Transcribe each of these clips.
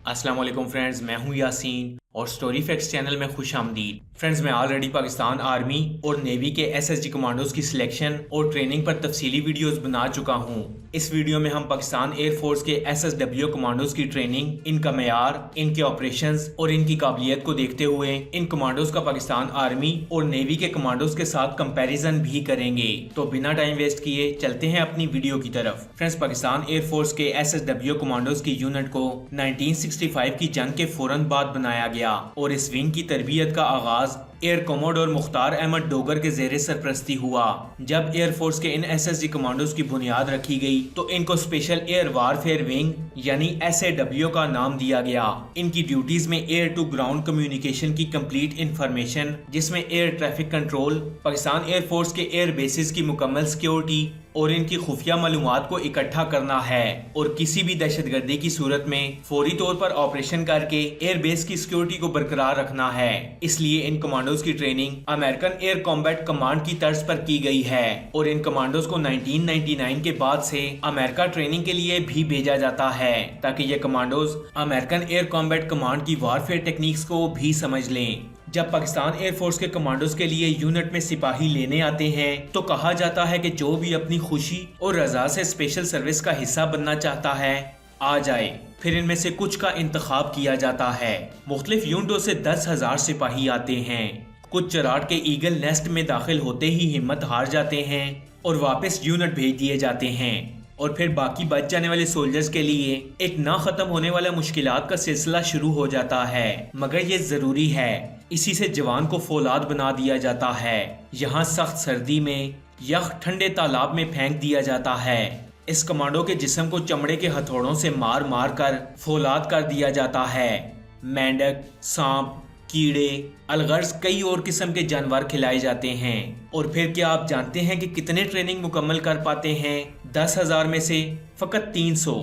अस्सलाम वालेकुम फ्रेंड्स, मैं हूं यासीन और स्टोरी फैक्ट्स चैनल में खुश आमदीद। फ्रेंड्स, मैं ऑलरेडी पाकिस्तान आर्मी और नेवी के एसएसजी कमांडोज की सिलेक्शन और ट्रेनिंग पर तफसीली वीडियोस बना चुका हूं। इस वीडियो में हम पाकिस्तान एयरफोर्स के एसएसडब्ल्यू कमांडोज की ट्रेनिंग, इनका मेयार, इनके ऑपरेशंस और इनकी काबिलियत को देखते हुए इन कमांडोज का पाकिस्तान आर्मी और नेवी के कमांडोज के साथ कंपैरिजन भी करेंगे। तो बिना टाइम वेस्ट किए चलते हैं अपनी वीडियो की तरफ। फ्रेंड्स, पाकिस्तान एयरफोर्स के एसएसडब्ल्यू कमांडोज की यूनिट को 1965 की जंग के फौरन बाद बनाया गया और इस विंग की तरबियत का आगाज एयर कमोडोर मुख्तार अहमद डोगर के ज़ेरे सरपरस्ती हुआ। जब एयरफोर्स के इन एसएसजी कमांडोज की बुनियाद रखी गई तो इनको स्पेशल एयर वारफेयर विंग यानी एसएडब्ल्यू का नाम दिया गया। इनकी ड्यूटीज में एयर टू ग्राउंड कम्युनिकेशन की कंप्लीट इंफॉर्मेशन, जिसमें air traffic control, Pakistan air force के एयर बेसिस की मुकम्मल सिक्योरिटी और इनकी खुफिया मालूमात को इकट्ठा करना है और किसी भी दहशतगर्दी की सूरत में फौरी तौर पर ऑपरेशन करके एयर बेस की सिक्योरिटी को बरकरार रखना है। इसलिए इन कमांडोज की training American air combat command की तर्ज पर की गई है और इन कमांडोज को 1999 के बाद से अमेरिका ट्रेनिंग के लिए भी भेजा जाता है ताकि ये commandos American air combat command की वारफेयर टेक्निक्स को भी समझ लें। जब पाकिस्तान एयरफोर्स के कमांडोज के लिए यूनिट में सिपाही लेने आते हैं तो कहा जाता है कि जो भी अपनी खुशी और रजा से स्पेशल सर्विस का हिस्सा बनना चाहता है आ जाए। फिर इनमें से कुछ का इंतखाब किया जाता है। मुख्तलिफ यूनिटों से 10,000 सिपाही आते हैं। कुछ चराट के ईगल नेस्ट में दाखिल होते ही हिम्मत हार जाते हैं और वापस यूनिट भेज दिए जाते हैं और फिर बाकी बच जाने वाले सोल्जर्स के लिए एक ना खत्म होने वाला मुश्किलात का सिलसिला शुरू हो जाता है। मगर ये जरूरी है, इसी से जवान को फौलाद बना दिया जाता है। यहाँ सख्त सर्दी में यख ठंडे तालाब में फेंक दिया जाता है। इस कमांडो के जिस्म को चमड़े के हथौड़ों से मार मार कर फौलाद कर दिया जाता है। मेंढक, सांप, कीड़े, अलगर्ज कई और किस्म के जानवर खिलाए जाते हैं। और फिर क्या आप जानते हैं कि कितने ट्रेनिंग मुकम्मल कर पाते हैं? 10,000 में से फकत 300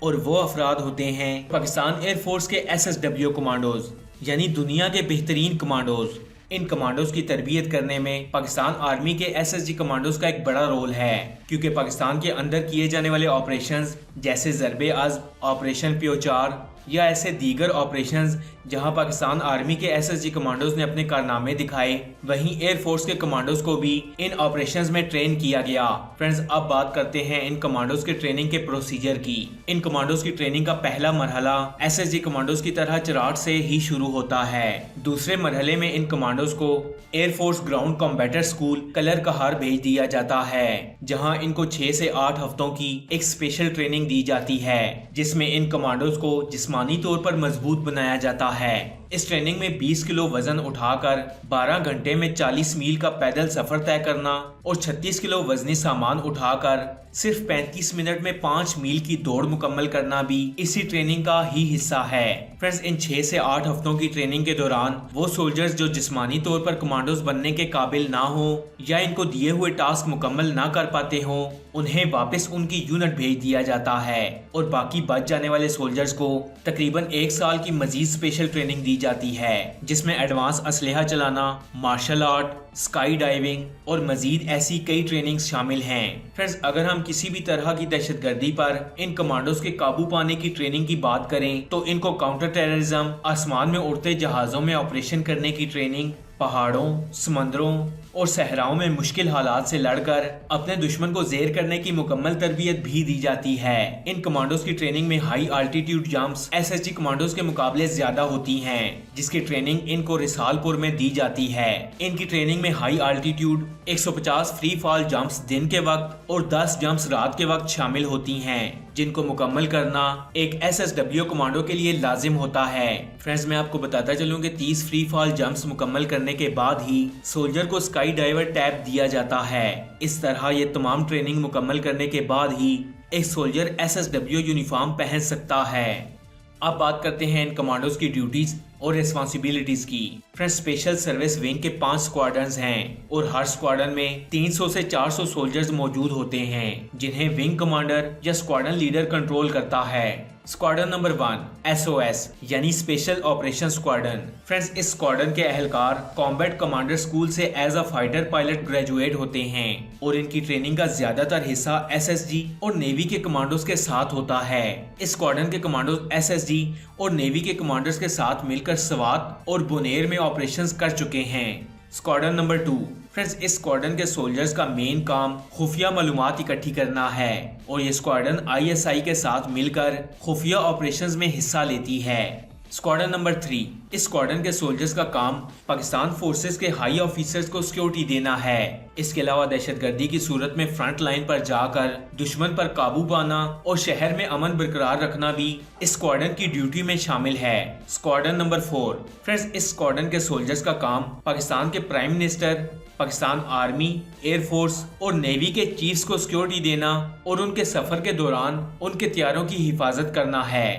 और वो अफराद होते हैं पाकिस्तान एयरफोर्स के एसएसडब्ल्यू कमांडोज, यानी दुनिया के बेहतरीन कमांडोज। इन कमांडोज की तरबियत करने में पाकिस्तान आर्मी के एसएसजी कमांडोज का एक बड़ा रोल है, क्योंकि पाकिस्तान के अंदर किए जाने वाले ऑपरेशंस जैसे ज़रब-ए-अज़्म, ऑपरेशन प्योचार या ऐसे दीगर ऑपरेशंस जहां पाकिस्तान आर्मी के एसएसजी कमांडोज ने अपने कारनामे दिखाए, वहीं एयरफोर्स के कमांडोज को भी इन ऑपरेशंस में ट्रेन किया गया। फ्रेंड्स, अब बात करते हैं इन कमांडोज के ट्रेनिंग के प्रोसीजर की। इन कमांडोज की ट्रेनिंग का पहला मरहला एसएसजी कमांडोज की तरह चराट से ही शुरू होता है। दूसरे मरहले में इन कमांडोज को एयरफोर्स ग्राउंड कॉम्बैटर स्कूल कलर कहार भेज दिया जाता है, जहां इनको 6 से 8 हफ्तों की एक स्पेशल ट्रेनिंग दी जाती है, जिसमें इन कमांडोज को जिस्मानी तौर पर मजबूत बनाया जाता है। इस ट्रेनिंग में 20 किलो वजन उठाकर 12 घंटे में 40 मील का पैदल सफर तय करना और 36 किलो वजनी सामान उठाकर सिर्फ 35 मिनट में 5 मील की दौड़ मुकम्मल करना भी इसी ट्रेनिंग का ही हिस्सा है। फ्रेंड्स, इन 6 से 8 हफ्तों की ट्रेनिंग के दौरान वो सोल्जर्स जो जिस्मानी तौर पर कमांडोज बनने के काबिल ना हो या इनको दिए हुए टास्क मुकम्मल ना कर पाते हो, उन्हें वापस उनकी यूनिट भेज दिया जाता है और बाकी बच जाने वाले सोल्जर्स को तकरीबन 1 साल की मजीद स्पेशल ट्रेनिंग दी जाती है, जिसमें एडवांस असलहा चलाना, मार्शल आर्ट, स्काई डाइविंग और मजीद ऐसी कई ट्रेनिंग्स शामिल हैं। फ्रेंड्स, अगर हम किसी भी तरह की दहशतगर्दी पर इन कमांडोज के काबू पाने की ट्रेनिंग की बात करें तो इनको काउंटर टेररिज्म, आसमान में उड़ते जहाजों में ऑपरेशन करने की ट्रेनिंग, पहाड़ों, समंदरों और सहराओं में मुश्किल हालात से लड़कर अपने दुश्मन को जेर करने की मुकम्मल तरबियत भी दी जाती है। इन कमांडोज की ट्रेनिंग में high altitude jumps SSG commandos के मुकाबले ज्यादा होती हैं, जिसकी ट्रेनिंग इनको रिसालपुर में दी जाती है। इनकी ट्रेनिंग में high altitude 150 free fall jumps दिन के वक्त और 10 जंप्स रात के वक्त शामिल होती हैं, जिनको मुकम्मल करना एक एसएसडब्ल्यू कमांडो के लिए लाजिम होता है। फ्रेंड्स, मैं आपको बताता चलूं कि 30 फ्री फॉल जंप्स मुकम्मल करने के बाद ही सोल्जर को स्काई डाइवर टैब दिया जाता है। इस तरह ये तमाम ट्रेनिंग मुकम्मल करने के बाद ही एक सोल्जर एसएसडब्ल्यू यूनिफॉर्म पहन सकता है। अब बात करते हैं इन कमांडोज की ड्यूटीज और रिस्पॉन्सिबिलिटीज की। फ्रेंड्स, स्पेशल सर्विस विंग के 5 स्क्वाड्रंस हैं और हर स्क्वाड्रन में 300 से 400 सोल्जर्स मौजूद होते हैं, जिन्हें विंग कमांडर या स्क्वाड्रन लीडर कंट्रोल करता है। اسکواڈرن نمبر 1 SOS یعنی اسپیشل آپریشن اسکواڈرن. فرینڈز اس اسکواڈرن کے اہلکار کامبیٹ کمانڈر اسکول سے as a fighter pilot graduate ہوتے ہیں اور ان کی ٹریننگ کا زیادہ تر حصہ SSG اور نیوی کے کمانڈوز کے ساتھ ہوتا ہے. اس اسکواڈرن کے کمانڈوز SSG اور نیوی کے کمانڈرز کے ساتھ مل کر سوات اور بونیر میں آپریشنز کر چکے ہیں. Squadron number 2. فرینڈز اس اسکواڈرن کے سولجرز کا مین کام خفیہ معلومات اکٹھی کرنا ہے اور یہ اسکواڈرن ISI کے ساتھ مل کر خفیہ آپریشنز میں حصہ لیتی ہے. Squadron number 3. اس اسکواڈرن کے سولجرز کا کام پاکستان فورسز کے ہائی آفیسرز کو سیکیورٹی دینا ہے. اس کے علاوہ دہشت گردی کی صورت میں فرنٹ لائن پر جا کر دشمن پر قابو پانا اور شہر میں امن برقرار رکھنا بھی اس اسکواڈرن کی ڈیوٹی میں شامل ہے. Squadron number 4. فرینڈز اس اسکواڈرن کے سولجرز کا کام پاکستان کے prime minister, Pakistan army, air force اور نیوی کے چیفز کو سیکیورٹی دینا اور ان کے سفر کے دوران ان کے طیاروں کی حفاظت کرنا ہے.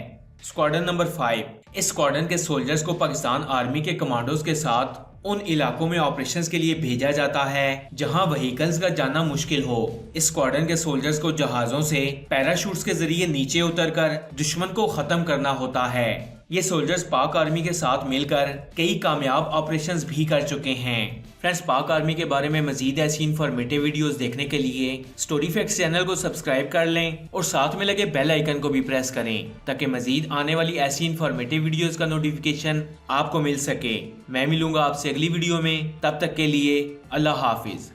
Squadron number 5. اس اسکواڈرن کے سولجرز کو پاکستان آرمی کے کمانڈوز کے ساتھ ان علاقوں میں آپریشنز کے لیے بھیجا جاتا ہے جہاں وہیکلز کا جانا مشکل ہو. اس اسکواڈرن کے سولجرز کو جہازوں سے پیراشوٹس کے ذریعے نیچے اتر کر دشمن کو ختم کرنا ہوتا ہے. یہ سولجرز پاک آرمی کے ساتھ مل کر کئی کامیاب آپریشنز بھی کر چکے ہیں. فرینڈز پاک آرمی کے بارے میں مزید ایسی انفارمیٹیو ویڈیوز دیکھنے کے لیے اسٹوری فیکٹس چینل کو سبسکرائب کر لیں اور ساتھ میں لگے بیل آئیکن کو بھی پریس کریں تاکہ مزید آنے والی ایسی انفارمیٹیو ویڈیوز کا نوٹیفیکیشن آپ کو مل سکے. میں ملوں گا آپ سے اگلی ویڈیو میں، تب تک کے لیے اللہ حافظ.